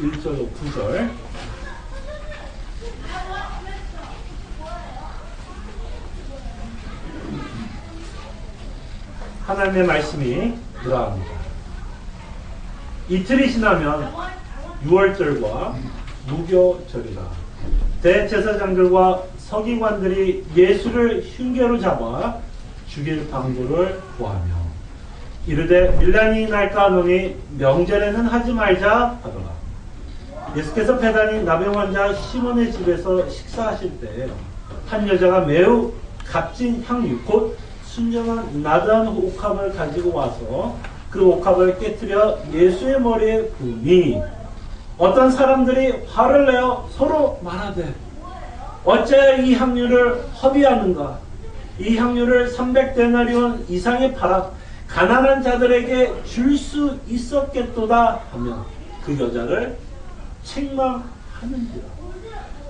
1절 9절. 하나님의 말씀이 들어갑니다. 이틀이 지나면 유월절과 무교절이라. 대제사장들과 서기관들이 예수를 흉계로 잡아 죽일 방도를 구하며 이르되 밀란이 날까 하노니 명절에는 하지 말자 하더라. 예수께서 배단이 나병 환자 시몬의 집에서 식사하실 때 한 여자가 매우 값진 향유 곧 순정한 나드한 옥합을 가지고 와서 그 옥합을 깨뜨려 예수의 머리에 부으니 어떤 사람들이 화를 내어 서로 말하되 어째 이 향유를 허비하는가? 이 향유를 300데나리온 이상에 팔아 가난한 자들에게 줄 수 있었겠도다 하며 그 여자를 책망하는지라.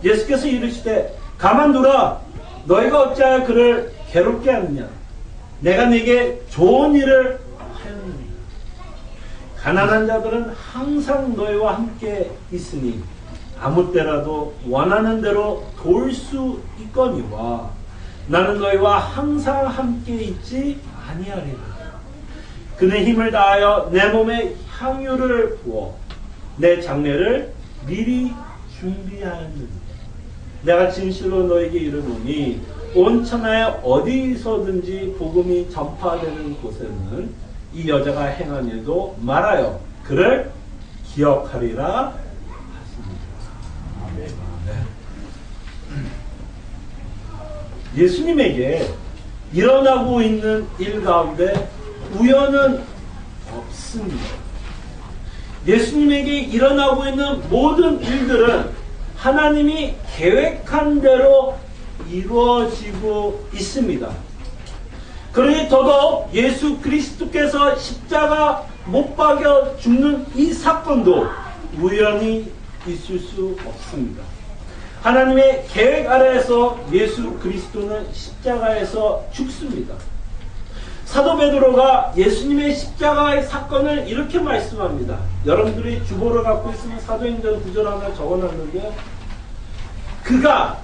예수께서 이르시되 가만두라. 너희가 어찌하여 그를 괴롭게 하느냐? 내가 네게 좋은 일을 하였느니라. 가난한 자들은 항상 너희와 함께 있으니 아무 때라도 원하는 대로 도울 수 있거니와 나는 너희와 항상 함께 있지 아니하리라. 그는 힘을 다하여 내 몸에 향유를 부어 내 장례를 미리 준비하였느니라. 내가 진실로 너에게 이르노니 온 천하에 어디서든지 복음이 전파되는 곳에는 이 여자가 행한 일도 말하여 그를 기억하리라 하십니다. 예수님에게 일어나고 있는 일 가운데 우연은 없습니다. 예수님에게 일어나고 있는 모든 일들은 하나님이 계획한 대로 이루어지고 있습니다. 그러니 더더욱 예수 그리스도께서 십자가 못 박여 죽는 이 사건도 우연히 있을 수 없습니다. 하나님의 계획 아래에서 예수 그리스도는 십자가에서 죽습니다. 사도 베드로가 예수님의 십자가의 사건을 이렇게 말씀합니다. 여러분들이 주보를 갖고 있으면 사도행전 9절 하나 적어놨는데 그가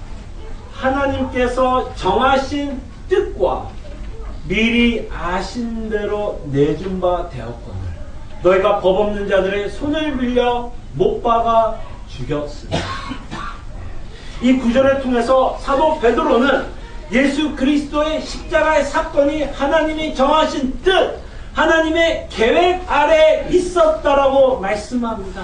하나님께서 정하신 뜻과 미리 아신 대로 내준 바 되었거늘 너희가 법 없는 자들의 손을 빌려 못 박아 죽였으니. 이 구절을 통해서 사도 베드로는 예수 그리스도의 십자가의 사건이 하나님이 정하신 뜻, 하나님의 계획 아래에 있었다라고 말씀합니다.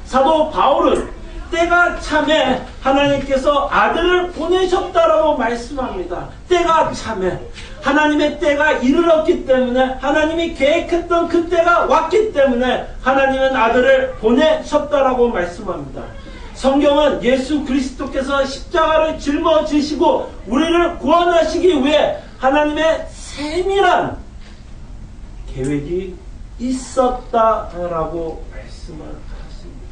사도 바울은 때가 참에 하나님께서 아들을 보내셨다라고 말씀합니다. 때가 참에 하나님의 때가 이르렀기 때문에 하나님이 계획했던 그 때가 왔기 때문에 하나님은 아들을 보내셨다라고 말씀합니다. 성경은 예수 그리스도께서 십자가를 짊어지시고 우리를 구원하시기 위해 하나님의 세밀한 계획이 있었다라고 말씀을 하십니다.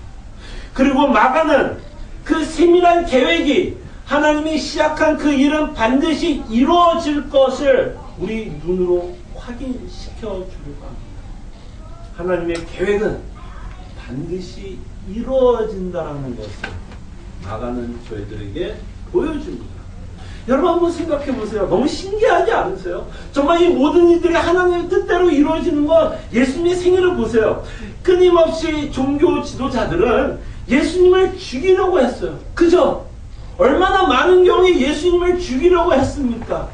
그리고 마가는 그 세밀한 계획이 하나님이 시작한 그 일은 반드시 이루어질 것을 우리 눈으로 확인시켜 주려고 합니다. 하나님의 계획은 반드시 이루어진다라는 것을 마가는 저희들에게 보여줍니다. 여러분 한번 생각해 보세요. 너무 신기하지 않으세요? 정말 이 모든 일들이 하나님의 뜻대로 이루어지는 건 예수님의 생애를 보세요. 끊임없이 종교 지도자들은 예수님을 죽이려고 했어요. 그죠? 얼마나 많은 경우에 예수님을 죽이려고 했습니까?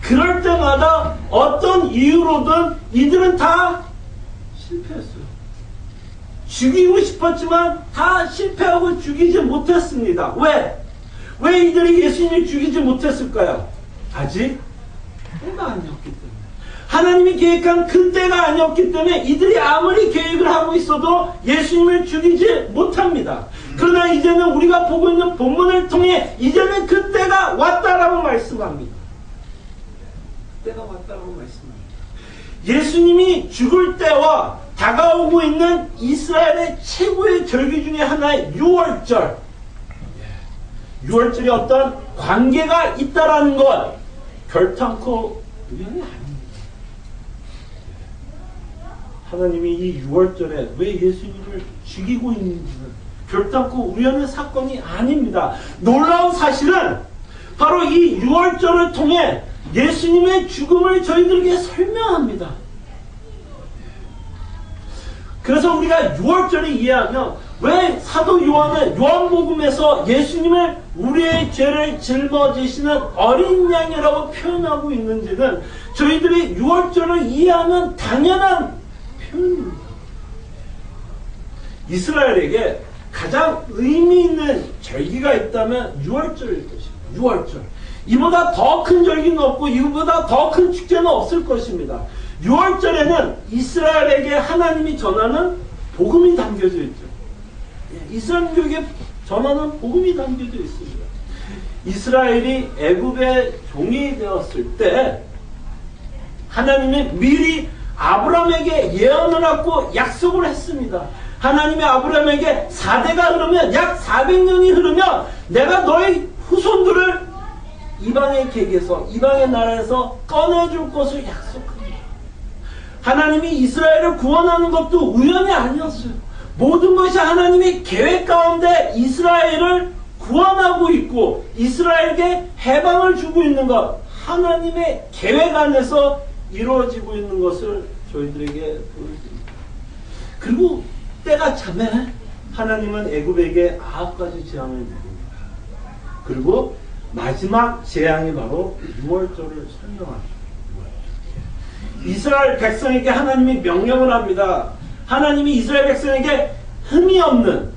그럴 때마다 어떤 이유로든 이들은 다 실패했어요. 죽이고 싶었지만 다 실패하고 죽이지 못했습니다. 왜? 왜 이들이 예수님을 죽이지 못했을까요? 아직 때가 아니었기 때문에. 하나님이 계획한 그 때가 아니었기 때문에 이들이 아무리 계획을 하고 있어도 예수님을 죽이지 못합니다. 그러나 이제는 우리가 보고 있는 본문을 통해 이제는 그 때가 왔다라고 말씀합니다. 때가 왔다라고 말씀합니다. 예수님이 죽을 때와 다가오고 있는 이스라엘의 최고의 절기 중에 하나의 유월절. 유월절이 어떤 관계가 있다라는 것 결탄코 우연이 아닙니다. 하나님이 이 유월절에 왜 예수님을 죽이고 있는지는 결단코 우연의 사건이 아닙니다. 놀라운 사실은 바로 이 유월절을 통해 예수님의 죽음을 저희들에게 설명합니다. 그래서 우리가 유월절을 이해하면 왜 사도 요한은 요한복음에서 예수님을 우리의 죄를 짊어지시는 어린 양이라고 표현하고 있는지는 저희들이 유월절을 이해하면 당연한 표현입니다. 이스라엘에게 가장 의미 있는 절기가 있다면 유월절일 것입니다. 유월절. 이보다 더 큰 절기는 없고 이보다 더 큰 축제는 없을 것입니다. 유월절에는 이스라엘에게 하나님이 전하는 복음이 담겨져 있죠. 이스라엘에게 전하는 복음이 담겨져 있습니다. 이스라엘이 애굽의 종이 되었을 때 하나님이 미리 아브라함에게 예언을 하고 약속을 했습니다. 하나님이 아브라함에게 4대가 흐르면 약 400년이 흐르면 내가 너의 후손들을 이방의 객에서 이방의 나라에서 꺼내줄 것을 약속합니다. 하나님이 이스라엘을 구원하는 것도 우연이 아니었어요. 모든 것이 하나님의 계획 가운데 이스라엘을 구원하고 있고 이스라엘에게 해방을 주고 있는 것, 하나님의 계획 안에서 이루어지고 있는 것을 저희들에게 보여줍니다. 그리고 때가 차면 하나님은 애굽에게 9가지 재앙을 내립니다. 그리고 마지막 재앙이 바로 유월절을 설명합니다. 이스라엘 백성에게 하나님이 명령을 합니다. 하나님이 이스라엘 백성에게 흠이 없는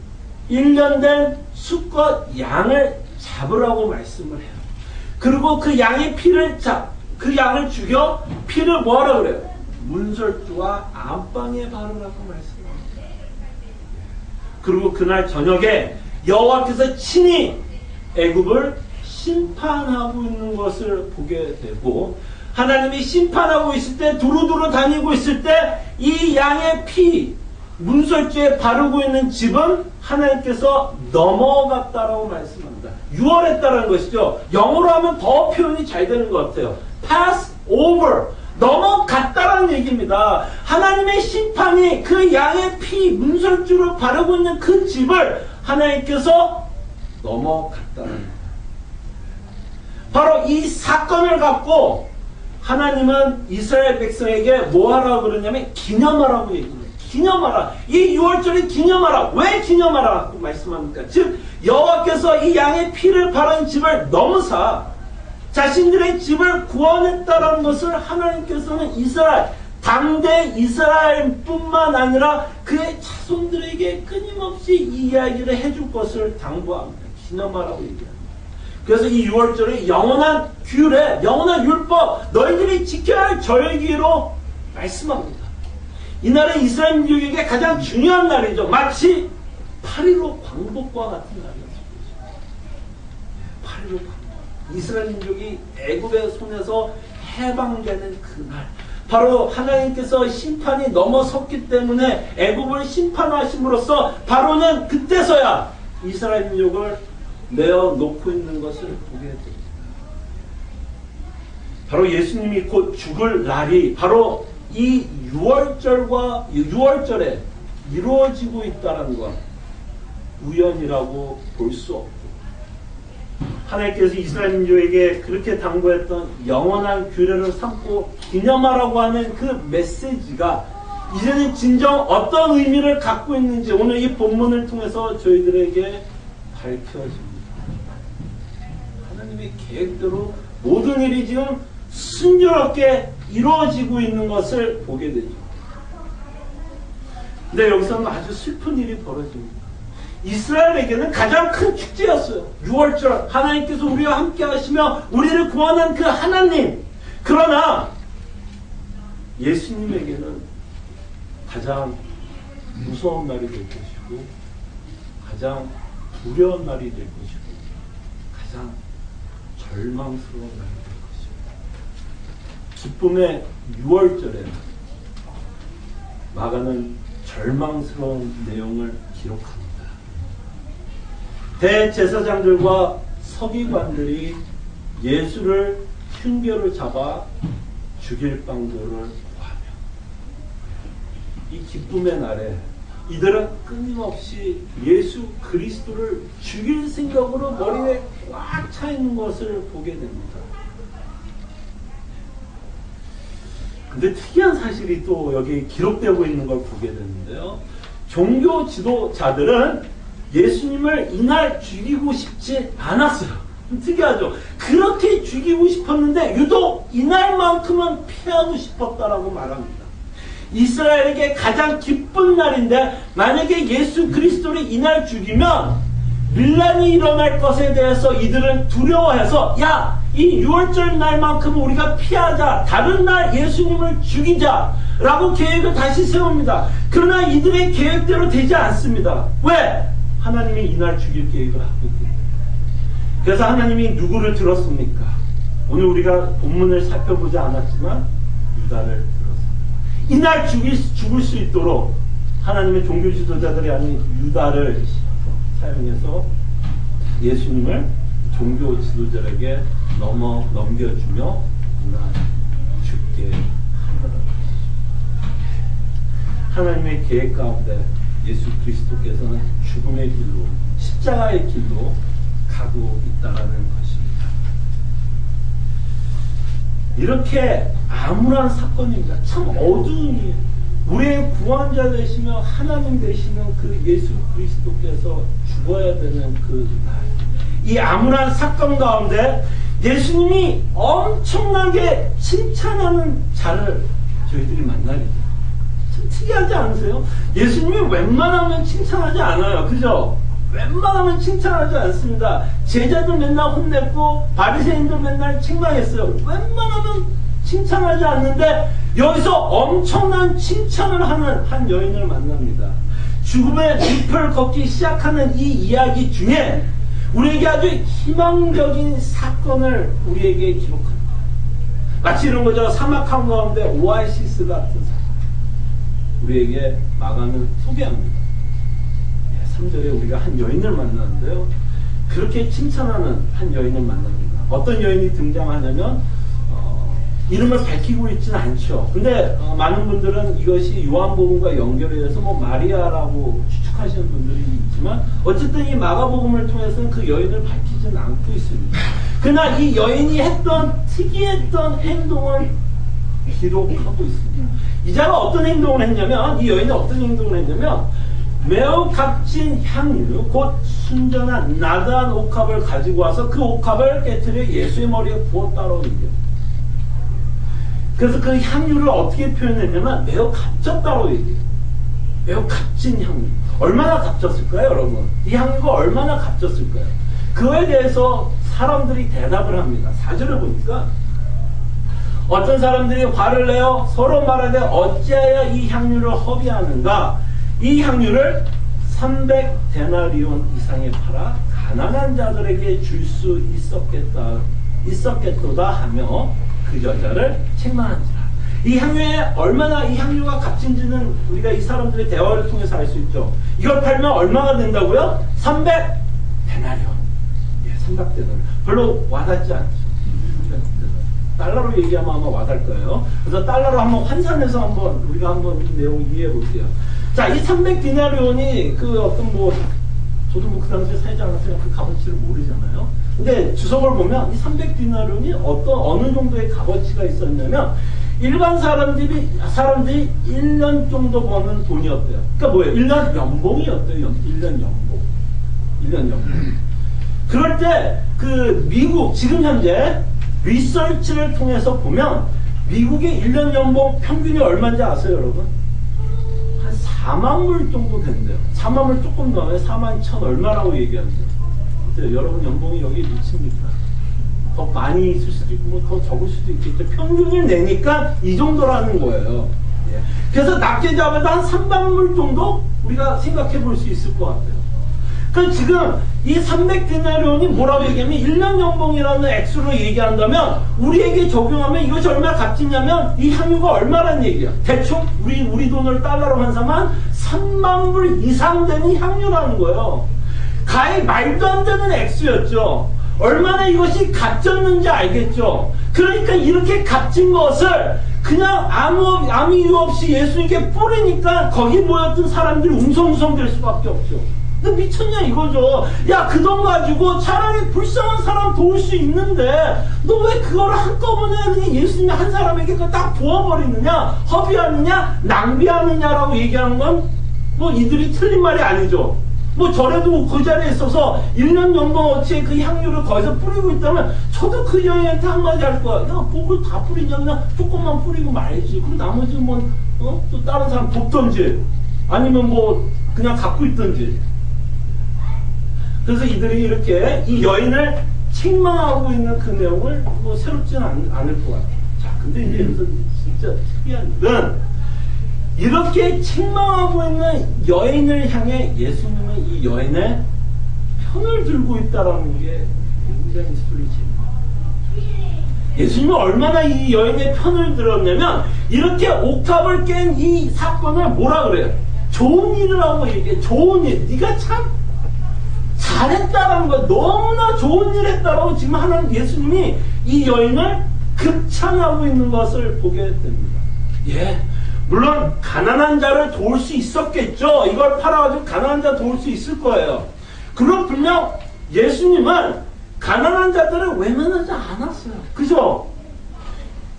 1년 된 수컷 양을 잡으라고 말씀을 해요. 그리고 그 양의 피를 그 양을 죽여 피를 뭐하라 그래요? 문설주와 안방에 바르라고 말씀합니다. 그리고 그날 저녁에 여호와께서 친히 애굽을 심판하고 있는 것을 보게 되고 하나님이 심판하고 있을 때 두루두루 다니고 있을 때 이 양의 피 문설주에 바르고 있는 집은 하나님께서 넘어갔다라고 말씀합니다. 유월했다라는 것이죠. 영어로 하면 더 표현이 잘 되는 것 같아요. pass over. 넘어갔다라는 얘기입니다. 하나님의 심판이 그 양의 피 문설주를 바르고 있는 그 집을 하나님께서 넘어갔다는 거예요. 바로 이 사건을 갖고 하나님은 이스라엘 백성에게 뭐 하라고 그러냐면 기념하라고 얘기합니다. 기념하라. 이 유월절을 기념하라. 왜 기념하라고 말씀합니까? 즉 여호와께서 이 양의 피를 바른 집을 넘어사 자신들의 집을 구원했다는 것을 하나님께서는 이스라엘 당대 이스라엘뿐만 아니라 그의 자손들에게 끊임없이 이 이야기를 해줄 것을 당부합니다. 기념하라고 얘기합니다. 그래서 이 유월절이 영원한 규례, 영원한 율법, 너희들이 지켜야 할 절기로 말씀합니다. 이날은 이스라엘 민족에게 가장 중요한 날이죠. 마치 8.15 광복과 같은 날이었습니다. 8.15 광복. 이스라엘 민족이 애굽의 손에서 해방되는 그날. 바로 하나님께서 심판이 넘어섰기 때문에 애굽을 심판하심으로써 바로는 그때서야 이스라엘 민족을 내어 놓고 있는 것을 보게 됩니다. 바로 예수님이 곧 죽을 날이 바로 이 유월절에 이루어지고 있다는 것 우연이라고 볼 수 없고 하나님께서 이스라엘 민족에게 그렇게 당부했던 영원한 규례를 삼고 기념하라고 하는 그 메시지가 이제는 진정 어떤 의미를 갖고 있는지 오늘 이 본문을 통해서 저희들에게 밝혀집니다. 하나님의 계획대로 모든 일이 지금 순조롭게 이루어지고 있는 것을 보게 되죠. 근데 여기서는 아주 슬픈 일이 벌어집니다. 이스라엘에게는 가장 큰 축제였어요. 유월절 하나님께서 우리와 함께 하시며 우리를 구원한 그 하나님. 그러나 예수님에게는 가장 무서운 날이 될 것이고 가장 두려운 날이 될 것이고 가장 절망스러운 날이 될 것입니다. 기쁨의 유월절에 마가는 절망스러운 내용을 기록합니다. 대제사장들과 서기관들이 예수를 흉궤로 잡아 죽일 방도를 구하며 이 기쁨의 날에 이들은 끊임없이 예수 그리스도를 죽일 생각으로 머리에 꽉 차 있는 것을 보게 됩니다. 근데 특이한 사실이 또 여기 기록되고 있는 걸 보게 되는데요. 종교 지도자들은 예수님을 이날 죽이고 싶지 않았어요. 특이하죠. 그렇게 죽이고 싶었는데 유독 이날만큼은 피하고 싶었다라고 말합니다. 이스라엘에게 가장 기쁜 날인데 만약에 예수 그리스도를 이날 죽이면 밀란이 일어날 것에 대해서 이들은 두려워해서 이 6월절 날만큼 우리가 피하자, 다른 날 예수님을 죽이자 라고 계획을 다시 세웁니다. 그러나 이들의 계획대로 되지 않습니다. 왜? 하나님이 이날 죽일 계획을 하고 있기 때문에. 그래서 하나님이 누구를 들었습니까? 오늘 우리가 본문을 살펴보지 않았지만 유다를 들었습니다. 이날 죽을 수 있도록 하나님의 종교 지도자들이 아닌 유다를 사용해서 예수님을 종교 지도자에게 넘겨주며 이날 죽게 하더라고요. 하나님의 계획 가운데 예수 그리스도께서는 죽음의 길로, 십자가의 길로 가고 있다라는 것입니다. 이렇게 암울한 사건입니다. 참 어두운 일. 우리의 구원자 되시며 하나님 되시는 그 예수 그리스도께서 죽어야 되는 그 날. 이 암울한 사건 가운데 예수님이 엄청나게 칭찬하는 자를 저희들이 만나게 돼요. 참 특이하지 않으세요? 예수님이 웬만하면 칭찬하지 않아요. 그죠? 웬만하면 칭찬하지 않습니다. 제자들 맨날 혼냈고 바리새인들 맨날 책망했어요. 웬만하면 칭찬하지 않는데 여기서 엄청난 칭찬을 하는 한 여인을 만납니다. 죽음의 늪을 걷기 시작하는 이 이야기 중에 우리에게 아주 희망적인 사건을 우리에게 기록합니다. 마치 이런 거죠. 사막 한가운데 오아시스 같은 사건. 우리에게 마가는 소개합니다. 3절에 우리가 한 여인을 만나는데요. 그렇게 칭찬하는 한 여인을 만납니다. 어떤 여인이 등장하냐면 이름을 밝히고 있지는 않죠. 근데 많은 분들은 이것이 요한복음과 연결해서 마리아라고 추측하시는 분들이 있지만 어쨌든 이 마가복음을 통해서는 그 여인을 밝히지는 않고 있습니다. 그러나 이 여인이 했던 특이했던 행동을 기록하고 있습니다. 이 자가 어떤 행동을 했냐면 이 여인이 어떤 행동을 했냐면 매우 값진 향유 곧 순전한 나다한 옥합을 가지고 와서 그 옥합을 깨트려 예수의 머리에 부었다라고 얘기해요. 그래서 그 향유를 어떻게 표현했냐면 매우 값졌다고 얘기해요. 매우 값진 향유. 얼마나 값졌을까요, 여러분? 이 향유가 얼마나 값졌을까요? 그거에 대해서 사람들이 대답을 합니다. 4절을 보니까 어떤 사람들이 화를 내어 서로 말하되 어찌하여 이 향유를 허비하는가? 이 향유를 300데나리온 이상에 팔아 가난한 자들에게 줄 수 있었겠도다 하며 그 여자를 책망한지라. 이 향유에 얼마나 이 향유가 값진지는 우리가 이 사람들의 대화를 통해서 알 수 있죠. 이걸 팔면 얼마가 된다고요? 300데나리온. 300데나리온. 별로 와닿지 않죠. 달러로 얘기하면 아마 와닿을 거예요. 그래서 달러로 한번 환산해서 우리가 한번 이 내용 이해해 볼게요. 자, 이 300디나리온이 저도 그 당시에 살지 않았으면 그 값어치를 모르잖아요. 근데 주석을 보면 이 300디나리온이 어느 정도의 값어치가 있었냐면 일반 사람들이 1년 정도 버는 돈이었대요. 그러니까 뭐예요? 1년 연봉이었대요. 1년 연봉. 그럴 때 그 미국 지금 현재 리서치를 통해서 보면 미국의 1년 연봉 평균이 얼마인지 아세요, 여러분? 한 4만 불 정도 된대요. 4만 불 조금 넘어요. 4만 1천 얼마라고 얘기하세요? 어때요? 여러분 연봉이 여기에 미칩니까? 더 많이 있을 수도 있고 더 적을 수도 있겠죠. 평균을 내니까 이 정도라는 거예요. 예. 그래서 낮게 잡아도 한 3만 불 정도 우리가 생각해 볼 수 있을 것 같아요. 그러니까 지금 이 300디나리온이 뭐라고 얘기하면 1년 연봉이라는 액수로 얘기한다면 우리에게 적용하면 이것이 얼마나 값지냐면 이 향유가 얼마라는 얘기야. 대충 우리 돈을 달러로 환산하면 3만 불 이상 되는 향유라는 거예요. 가히 말도 안 되는 액수였죠. 얼마나 이것이 값졌는지 알겠죠. 그러니까 이렇게 값진 것을 그냥 아무 이유 없이 예수님께 뿌리니까 거기 모였던 사람들이 웅성웅성 될 수밖에 없죠. 너 미쳤냐 이거죠. 야, 그 돈 가지고 차라리 불쌍한 사람 도울 수 있는데 너 왜 그거를 한꺼번에 그냥 예수님이 한 사람에게 그거 딱 부어버리느냐, 허비하느냐, 낭비하느냐라고 얘기하는 건 뭐 이들이 틀린 말이 아니죠. 뭐 저래도 그 자리에 있어서 1년 연봉어치의 그 향유를 거기서 뿌리고 있다면 저도 그 여인한테 한마디 할 거야. 야, 뭐 다 뿌리냐, 그냥 조금만 뿌리고 말지. 그럼 나머지는 뭐 또 다른 사람 돕던지 아니면 뭐 그냥 갖고 있던지. 그래서 이들이 이렇게 이 여인을 책망하고 있는 그 내용을 뭐 새롭지는 않을 것 같아요. 자, 근데 이제 여기서 진짜 특이한 일은 이렇게 책망하고 있는 여인을 향해 예수님은 이 여인의 편을 들고 있다는 게 굉장히 소리집니다. 예수님은 얼마나 이 여인의 편을 들었냐면 이렇게 옥합을 깬 이 사건을 뭐라 그래요? 좋은 일이라고 얘기해. 좋은 일. 네가 참 잘했다라는 거, 너무나 좋은 일 했다라고 지금 하는 예수님이 이 여인을 극찬하고 있는 것을 보게 됩니다. 예, 물론 가난한 자를 도울 수 있었겠죠. 이걸 팔아가지고 가난한 자 도울 수 있을 거예요. 그럼 분명 예수님은 가난한 자들을 외면하지 않았어요. 그죠?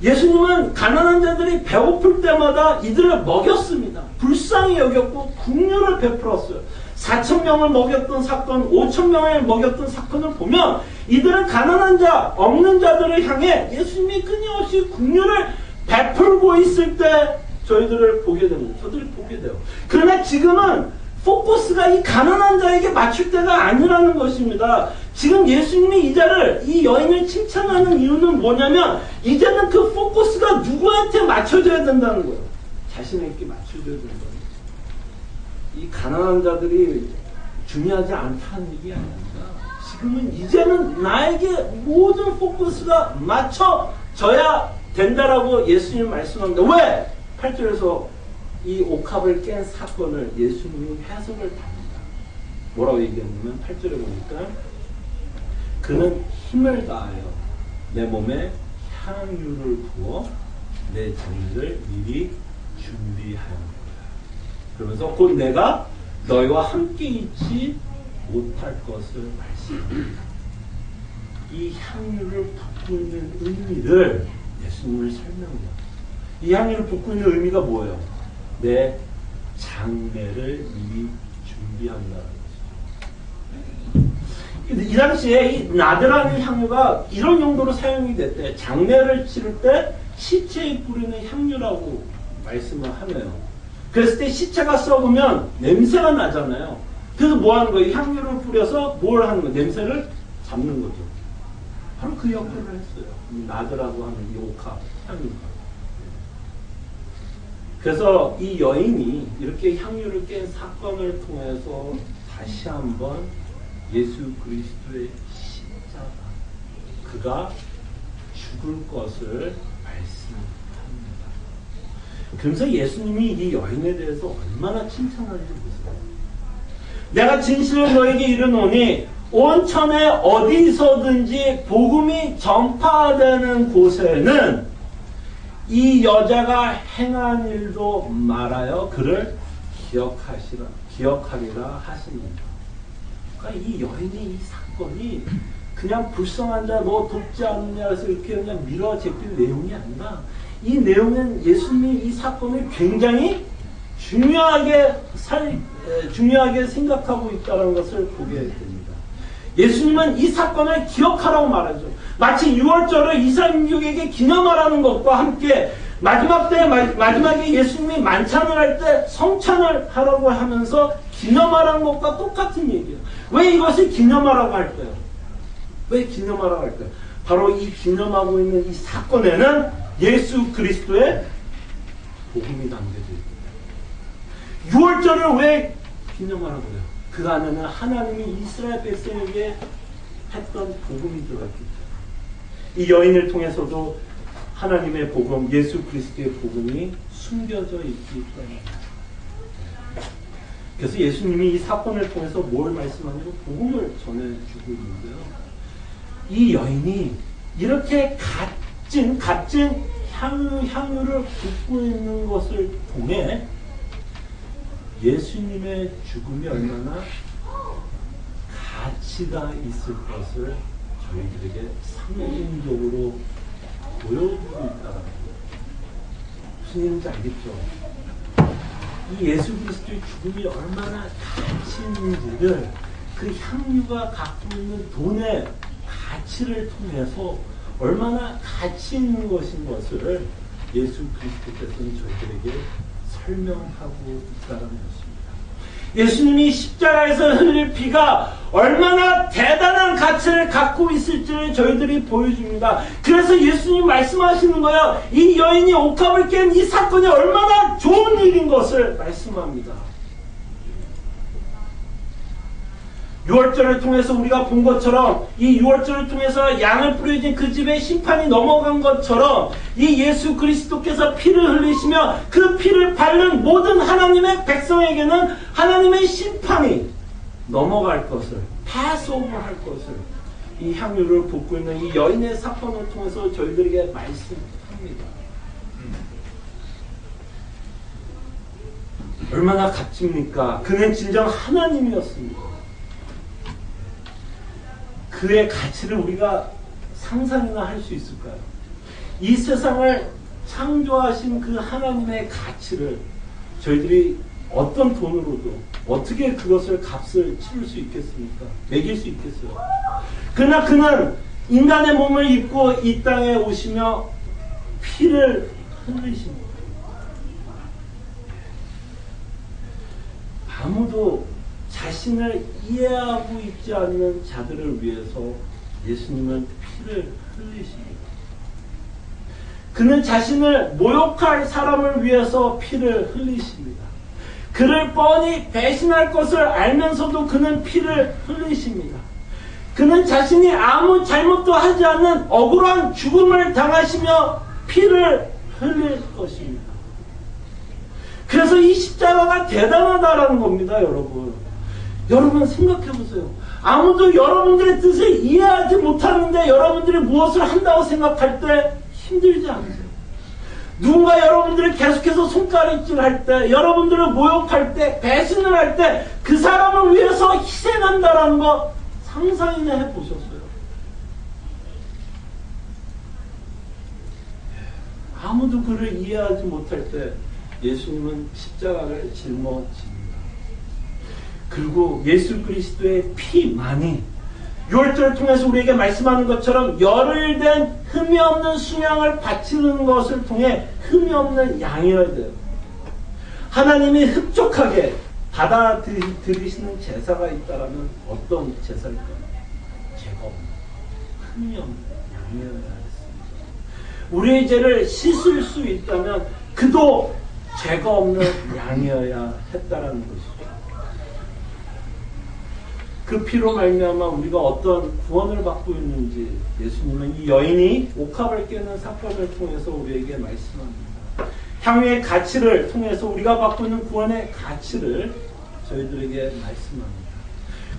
예수님은 가난한 자들이 배고플 때마다 이들을 먹였습니다. 불쌍히 여겼고 긍휼을 베풀었어요. 4,000명을 먹였던 사건, 5,000명을 먹였던 사건을 보면 이들은 가난한 자, 없는 자들을 향해 예수님이 끊임없이 긍휼을 베풀고 있을 때 저희들을 보게 됩니다. 저들이 보게 돼요. 그러나 지금은 포커스가 이 가난한 자에게 맞출 때가 아니라는 것입니다. 지금 예수님이 이 여인을 칭찬하는 이유는 뭐냐면 이제는 그 포커스가 누구한테 맞춰져야 된다는 거예요. 자신에게 맞춰져야 된다는 거예요. 이 가난한 자들이 중요하지 않다는 얘기 아닙니다. 지금은 이제는 나에게 모든 포커스가 맞춰져야 된다라고 예수님 말씀합니다. 왜? 8절에서 이 옥합을 깬 사건을 예수님이 해석을 합니다. 뭐라고 얘기했냐면 8절에 보니까 그는 힘을 다하여 내 몸에 향유를 부어 내 장례를 미리 준비하였노라. 그러면서 곧 내가 너희와 함께 있지 못할 것을 말씀합니다. 이 향유를 붓고 있는 의미를 예수님을 설명해요. 이 향유를 붓고 있는 의미가 뭐예요? 내 장례를 미리 준비한다는 거죠. 이 당시에 이 나드라는 향유가 이런 용도로 사용이 됐대. 장례를 치를 때 시체에 뿌리는 향유라고 말씀을 하네요. 그랬을 때 시체가 썩으면 냄새가 나잖아요. 그래서 뭐 하는 거예요? 향유를 뿌려서 뭘 하는 거예요? 냄새를 잡는 거죠. 바로 그 역할을 했어요. 이 나드라고 하는 이 옥합 향유가. 그래서 이 여인이 이렇게 향유를 깬 사건을 통해서 다시 한번 예수 그리스도의 십자가, 그가 죽을 것을 말씀합니다. 그러면서 예수님이 이 여인에 대해서 얼마나 칭찬하는지 보세요. 내가 진실을 너에게 이르노니 온 천에 어디서든지 복음이 전파되는 곳에는 이 여자가 행한 일도 말하여 그를 기억하리라 하십니다. 그러니까 이 여인의 이 사건이 그냥 불쌍한 자 너 돕지 않느냐 해서 이렇게 그냥 밀어제낄 내용이 아니라 이 내용은 예수님이 이 사건을 굉장히 중요하게 생각하고 있다는 것을 보게 됩니다. 예수님은 이 사건을 기억하라고 말하죠. 마치 6월절을 이사민족에게 기념하라는 것과 함께 마지막에 예수님이 만찬을 할 때 성찬을 하라고 하면서 기념하라는 것과 똑같은 얘기예요. 왜 이것을 기념하라고 할까요? 왜 기념하라고 할까요? 바로 이 기념하고 있는 이 사건에는 예수 그리스도의 복음이 담겨져 있다. 6월절을 왜 기념하라고 해요? 그 안에는 하나님이 이스라엘 백성에게 했던 복음이 들어있기 때문에 이 여인을 통해서도 하나님의 복음, 예수 그리스도의 복음이 숨겨져 있기 때문에. 그래서 예수님이 이 사건을 통해서 뭘 말씀하냐면 복음을 전해주고 있는데요. 이 여인이 이렇게 값진 향유를 붓고 있는 것을 통해 예수님의 죽음이 얼마나 가치가 있을 것을 저희들에게 상징적으로 보여주고 있다는 거예요. 무슨 얘기인지 알겠죠? 이 예수 그리스도의 죽음이 얼마나 가치 있는지를 그 향유가 갖고 있는 돈의 가치를 통해서 얼마나 가치 있는 것인 것을 예수 그리스도께서는 저희들에게 설명하고 있다는 것입니다. 예수님이 십자가에서 흘릴 피가 얼마나 대단한 가치를 갖고 있을지를 저희들이 보여줍니다. 그래서 예수님 말씀하시는 거예요. 이 여인이 옥합을 깬 이 사건이 얼마나 좋은 일인 것을 말씀합니다. 유월절을 통해서 우리가 본 것처럼 이 유월절을 통해서 양을 뿌려진 그 집에 심판이 넘어간 것처럼 이 예수 그리스도께서 피를 흘리시며 그 피를 바른 모든 하나님의 백성에게는 하나님의 심판이 넘어갈 것을, 패스오버할 것을 이 향유를 붓고 있는 이 여인의 사건을 통해서 저희들에게 말씀합니다. 얼마나 값집니까? 그는 진정 하나님이었습니다. 그의 가치를 우리가 상상이나 할 수 있을까요? 이 세상을 창조하신 그 하나님의 가치를 저희들이 어떤 돈으로도 어떻게 그것을 값을 치를 수 있겠습니까? 매길 수 있겠어요? 그러나 그는 인간의 몸을 입고 이 땅에 오시며 피를 흘리십니다. 아무도 자신을 이해하고 있지 않는 자들을 위해서 예수님은 피를 흘리십니다. 그는 자신을 모욕할 사람을 위해서 피를 흘리십니다. 그를 뻔히 배신할 것을 알면서도 그는 피를 흘리십니다. 그는 자신이 아무 잘못도 하지 않는 억울한 죽음을 당하시며 피를 흘릴 것입니다. 그래서 이 십자가가 대단하다라는 겁니다, 여러분. 여러분 생각해 보세요. 아무도 여러분들의 뜻을 이해하지 못하는데 여러분들이 무엇을 한다고 생각할 때 힘들지 않으세요? 누군가 여러분들을 계속해서 손가락질할 때, 여러분들을 모욕할 때, 배신을 할 때 그 사람을 위해서 희생한다라는 거 상상이나 해보셨어요? 아무도 그를 이해하지 못할 때 예수님은 십자가를 짊어집니다. 그리고 예수 그리스도의 피만이 유월절을 통해서 우리에게 말씀하는 것처럼 열흘 된 흠이 없는 순양을 바치는 것을 통해 흠이 없는 양이어야 돼요. 하나님이 흡족하게 받아들이시는 제사가 있다면 어떤 제사일까요? 죄가 없는, 흠이 없는 양이어야 했습니다. 우리의 죄를 씻을 수 있다면 그도 죄가 없는 양이어야 했다라는 것이죠. 그 피로 말미암아 우리가 어떤 구원을 받고 있는지 예수님은 이 여인이 옥합을 깨는 사건을 통해서 우리에게 말씀합니다. 향유의 가치를 통해서 우리가 받고 있는 구원의 가치를 저희들에게 말씀합니다.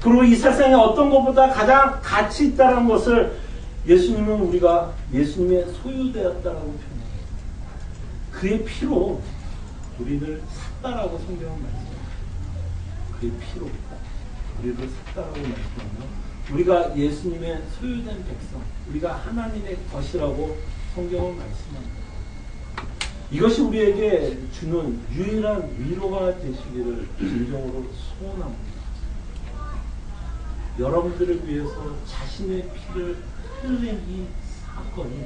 그리고 이 세상에 어떤 것보다 가장 가치 있다는 것을 예수님은 우리가 예수님의 소유되었다라고 표현합니다. 그의 피로 우리를 샀다라고 성경은 말씀합니다. 그의 피로 우리를 샀다라고 말씀하며 우리가 예수님의 소유된 백성, 우리가 하나님의 것이라고 성경은 말씀합니다. 이것이 우리에게 주는 유일한 위로가 되시기를 진정으로 소원합니다. 여러분들을 위해서 자신의 피를 흘린 이 사건이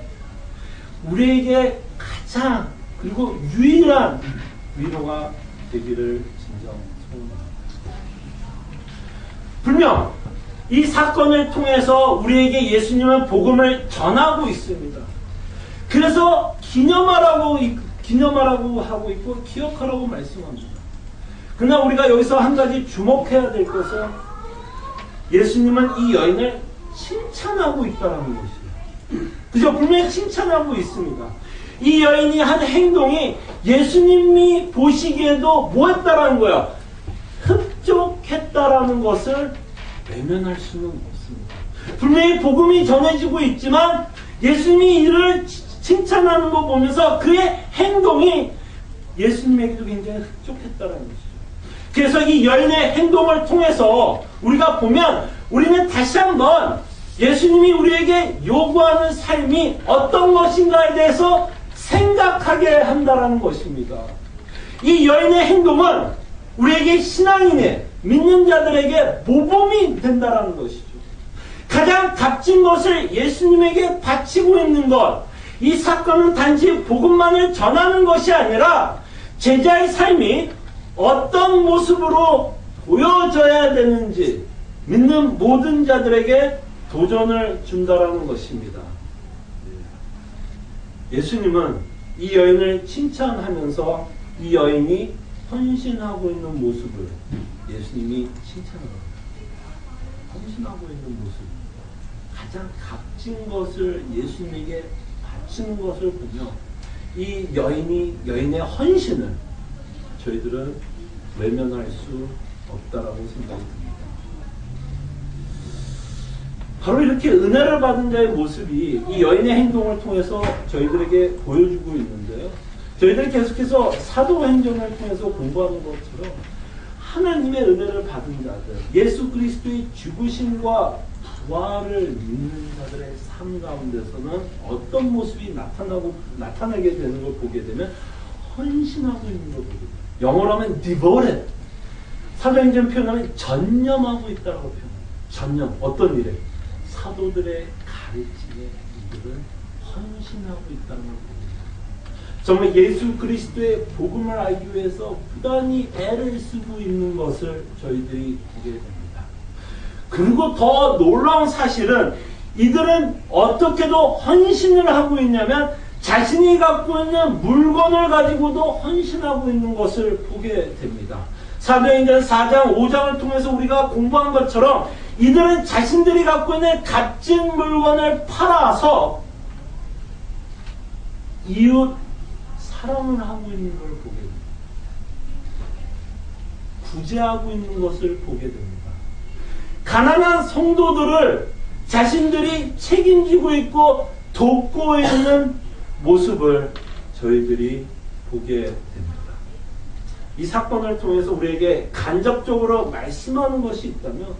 우리에게 가장 그리고 유일한 위로가 되기를 진정 소원합니다. 분명 이 사건을 통해서 우리에게 예수님은 복음을 전하고 있습니다. 그래서 기념하라고 하고 있고 기억하라고 말씀합니다. 그러나 우리가 여기서 한 가지 주목해야 될 것은 예수님은 이 여인을 칭찬하고 있다는 것이에요. 그죠? 분명히 칭찬하고 있습니다. 이 여인이 한 행동이 예수님이 보시기에도 뭐 했다라는 거예요? 흡족했다라는 것을 외면할 수는 없습니다. 분명히 복음이 전해지고 있지만 예수님이 이를 칭찬하는 거 보면서 그의 행동이 예수님에게도 굉장히 흡족했다는 것이죠. 그래서 이 여인의 행동을 통해서 우리가 보면 우리는 다시 한번 예수님이 우리에게 요구하는 삶이 어떤 것인가에 대해서 생각하게 한다는 것입니다. 이 여인의 행동은 우리에게 신앙인의 믿는 자들에게 모범이 된다는 것이죠. 가장 값진 것을 예수님에게 바치고 있는 것, 이 사건은 단지 복음만을 전하는 것이 아니라 제자의 삶이 어떤 모습으로 보여져야 되는지 믿는 모든 자들에게 도전을 준다라는 것입니다. 예수님은 이 여인을 칭찬하면서 이 여인이 헌신하고 있는 모습을 예수님이 칭찬합니다. 헌신하고 있는 모습, 가장 값진 것을 예수님에게 바치는 것을 보며 이 여인의 헌신을 저희들은 외면할 수 없다라고 생각이 듭니다. 바로 이렇게 은혜를 받은 자의 모습이 이 여인의 행동을 통해서 저희들에게 보여주고 있는데요. 저희들이 계속해서 사도행전을 통해서 공부하는 것처럼 하나님의 은혜를 받은 자들, 예수 그리스도의 죽으심과 부활을 믿는 자들의 삶 가운데서는 어떤 모습이 나타나게 되는 걸 보게 되면 헌신하고 있는 걸 보게 됩니다. 영어로 하면 devoted. 사도행전 표현하면 전념하고 있다고 표현합니다. 전념. 어떤 일에? 사도들의 가르침에 이들은 헌신하고 있다는 걸 봅니다. 정말 예수 그리스도의 복음을 알기 위해서 부단히 애를 쓰고 있는 것을 저희들이 보게 됩니다. 그리고 더 놀라운 사실은 이들은 어떻게도 헌신을 하고 있냐면 자신이 갖고 있는 물건을 가지고도 헌신하고 있는 것을 보게 됩니다. 사도행전 4장, 5장을 통해서 우리가 공부한 것처럼 이들은 자신들이 갖고 있는 값진 물건을 팔아서 이웃 사랑을 하고 있는 걸 보게 됩니다. 구제하고 있는 것을 보게 됩니다. 가난한 성도들을 자신들이 책임지고 있고 돕고 있는 모습을 저희들이 보게 됩니다. 이 사건을 통해서 우리에게 간접적으로 말씀하는 것이 있다면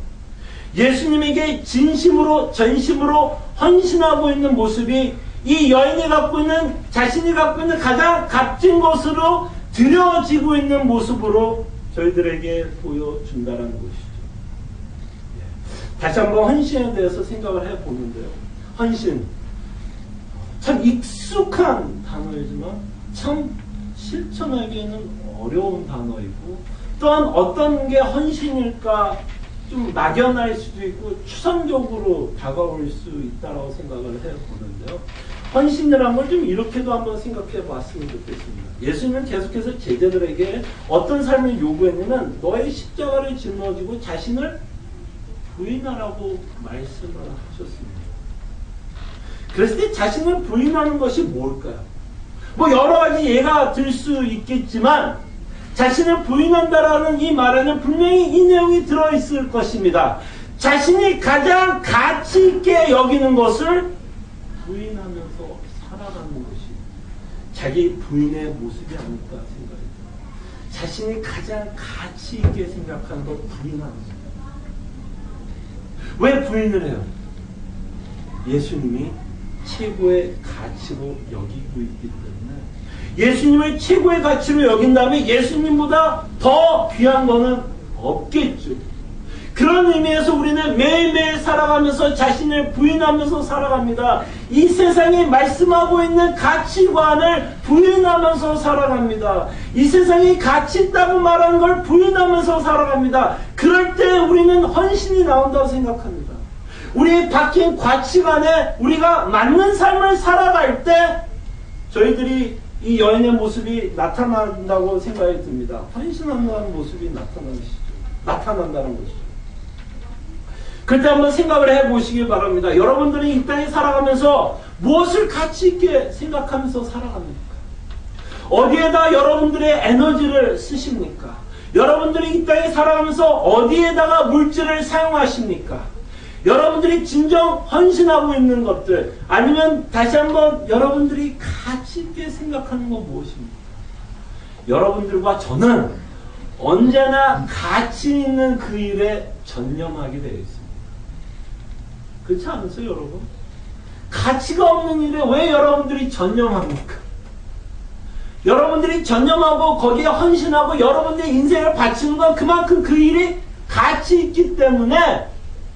예수님에게 진심으로 전심으로 헌신하고 있는 모습이 이 여인이 갖고 있는 자신이 갖고 있는 가장 값진 것으로 드려지고 있는 모습으로 저희들에게 보여준다는 것이죠. 다시 한번 헌신에 대해서 생각을 해보는데요. 헌신 참 익숙한 단어이지만 참 실천하기에는 어려운 단어이고 또한 어떤 게 헌신일까 좀 막연할 수도 있고 추상적으로 다가올 수 있다고 생각을 해보는데요. 헌신이라는 걸 좀 이렇게도 한번 생각해 봤으면 좋겠습니다. 예수님은 계속해서 제자들에게 어떤 삶을 요구했냐면 너의 십자가를 짊어지고 자신을 부인하라고 말씀을 하셨습니다. 그랬을 때 자신을 부인하는 것이 뭘까요? 뭐 여러 가지 예가 들 수 있겠지만 자신을 부인한다라는 이 말에는 분명히 이 내용이 들어있을 것입니다. 자신이 가장 가치 있게 여기는 것을 부인하면서 살아가는 것이 자기 부인의 모습이 아닐까 생각이 듭니다. 자신이 가장 가치 있게 생각하는 걸 부인하는 거예요. 왜 부인을 해요? 예수님이 최고의 가치로 여기고 있기 때문에 예수님을 최고의 가치로 여긴 다음에 예수님보다 더 귀한 거는 없겠죠. 그런 의미에서 우리는 매일매일 살아가면서 자신을 부인하면서 살아갑니다. 이 세상이 말씀하고 있는 가치관을 부인하면서 살아갑니다. 이 세상이 가치 있다고 말하는 걸 부인하면서 살아갑니다. 그럴 때 우리는 헌신이 나온다고 생각합니다. 우리의 박힌 가치관에 우리가 맞는 삶을 살아갈 때 저희들이 이 여인의 모습이 나타난다고 생각이 듭니다. 헌신한다는 모습이 나타난다는 것이죠. 그때 한번 생각을 해보시기 바랍니다. 여러분들이 이 땅에 살아가면서 무엇을 가치 있게 생각하면서 살아갑니까? 어디에다 여러분들의 에너지를 쓰십니까? 여러분들이 이 땅에 살아가면서 어디에다가 물질을 사용하십니까? 여러분들이 진정 헌신하고 있는 것들, 아니면 다시 한번 여러분들이 가치 있게 생각하는 건 무엇입니까? 여러분들과 저는 언제나 가치 있는 그 일에 전념하게 되어 있습니다. 그렇지 않으세요, 여러분? 가치가 없는 일에 왜 여러분들이 전념합니까? 여러분들이 전념하고 거기에 헌신하고 여러분들의 인생을 바치는 건 그만큼 그 일이 가치 있기 때문에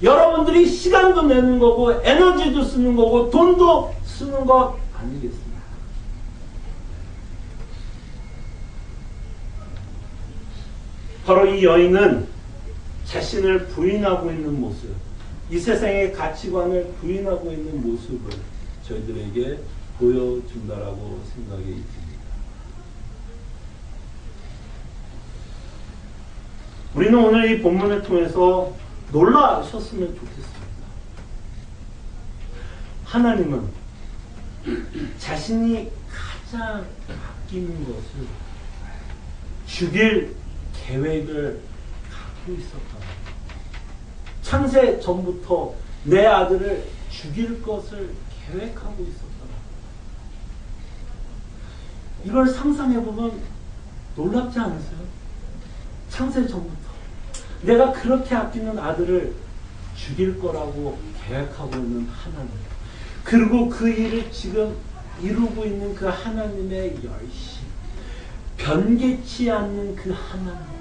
여러분들이 시간도 내는 거고 에너지도 쓰는 거고 돈도 쓰는 것 아니겠습니까? 바로 이 여인은 자신을 부인하고 있는 모습, 이 세상의 가치관을 부인하고 있는 모습을 저희들에게 보여준다라고 생각이 듭니다. 우리는 오늘 이 본문을 통해서 놀라셨으면 좋겠습니다. 하나님은 자신이 가장 아끼는 것을 죽일 계획을 갖고 있었다. 창세 전부터 내 아들을 죽일 것을 계획하고 있었다. 이걸 상상해보면 놀랍지 않으세요? 창세 전부터 내가 그렇게 아끼는 아들을 죽일 거라고 계획하고 있는 하나님, 그리고 그 일을 지금 이루고 있는 그 하나님의 열심, 변개치 않는 그 하나님,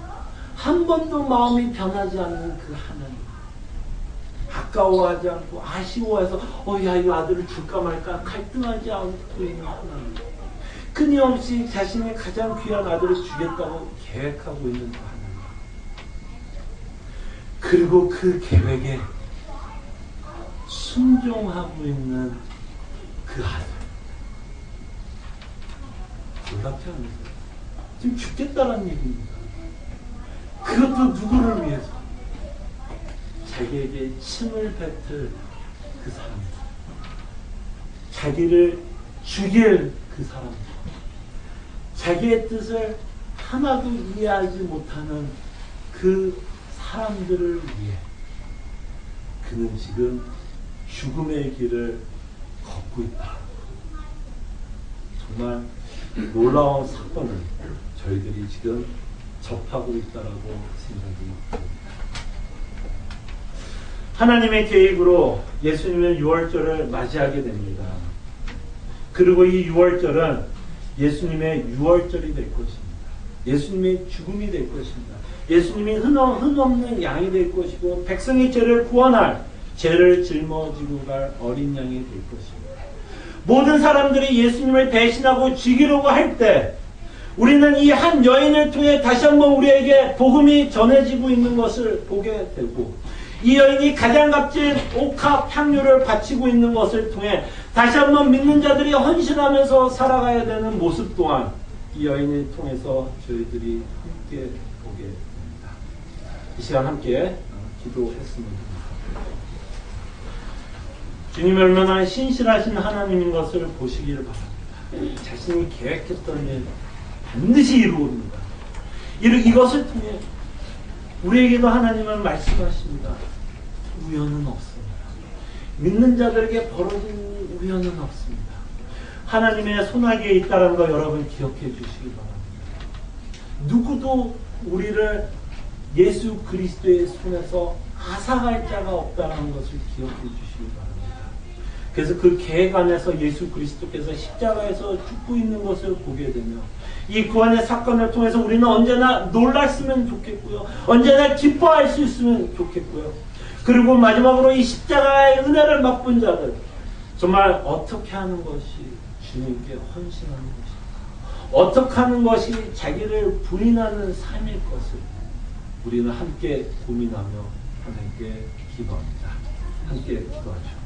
한 번도 마음이 변하지 않는 그 하나님, 아까워하지 않고 아쉬워해서 야 이 아들을 줄까 말까 갈등하지 않고 있는 하나님, 끊임없이 자신의 가장 귀한 아들을 주겠다고 계획하고 있는 그 하나님, 그리고 그 계획에 순종하고 있는 그 아들. 놀랍지 않으세요? 지금 죽겠다는 얘기입니다. 그것도 누구를 위해서? 자기에게 침을 뱉을 그 사람, 자기를 죽일 그 사람, 자기의 뜻을 하나도 이해하지 못하는 그 사람들을 위해 그는 지금 죽음의 길을 걷고 있다. 정말 놀라운 사건을 저희들이 지금 접하고 있다라고 생각이 듭니다. 하나님의 계획으로 예수님의 유월절을 맞이하게 됩니다. 그리고 이 유월절은 예수님의 유월절이 될 것입니다. 예수님의 죽음이 될 것입니다. 예수님이 흔없는 양이 될 것이고 백성의 죄를 구원할, 죄를 짊어지고 갈 어린 양이 될 것입니다. 모든 사람들이 예수님을 배신하고 죽이려고 할 때 우리는 이 한 여인을 통해 다시 한번 우리에게 복음이 전해지고 있는 것을 보게 되고, 이 여인이 가장 값진 옥합 향유를 바치고 있는 것을 통해 다시 한번 믿는 자들이 헌신하면서 살아가야 되는 모습 또한 이 여인을 통해서 저희들이 함께 보게 됩니다. 이 시간 함께 기도했습니다. 주님이 얼마나 신실하신 하나님인 것을 보시기를 바랍니다. 자신이 계획했던 일 반드시 이루옵니다. 이것을 통해 우리에게도 하나님은 말씀하십니다. 우연은 없습니다. 믿는 자들에게 벌어진 우연은 없습니다. 하나님의 손아귀에 있다는 거 여러분 기억해 주시기 바랍니다. 누구도 우리를 예수 그리스도의 손에서 앗아갈 자가 없다는 것을 기억해 주시기 바랍니다. 그래서 그 계획 안에서 예수 그리스도께서 십자가에서 죽고 있는 것을 보게 되며 이 구원의 사건을 통해서 우리는 언제나 놀랐으면 좋겠고요. 언제나 기뻐할 수 있으면 좋겠고요. 그리고 마지막으로 이 십자가의 은혜를 맛본 자들, 정말 어떻게 하는 것이 주님께 헌신하는 것인가, 어떻게 하는 것이 자기를 부인하는 삶일 것을 우리는 함께 고민하며 하나님께 기도합니다. 함께 기도하죠.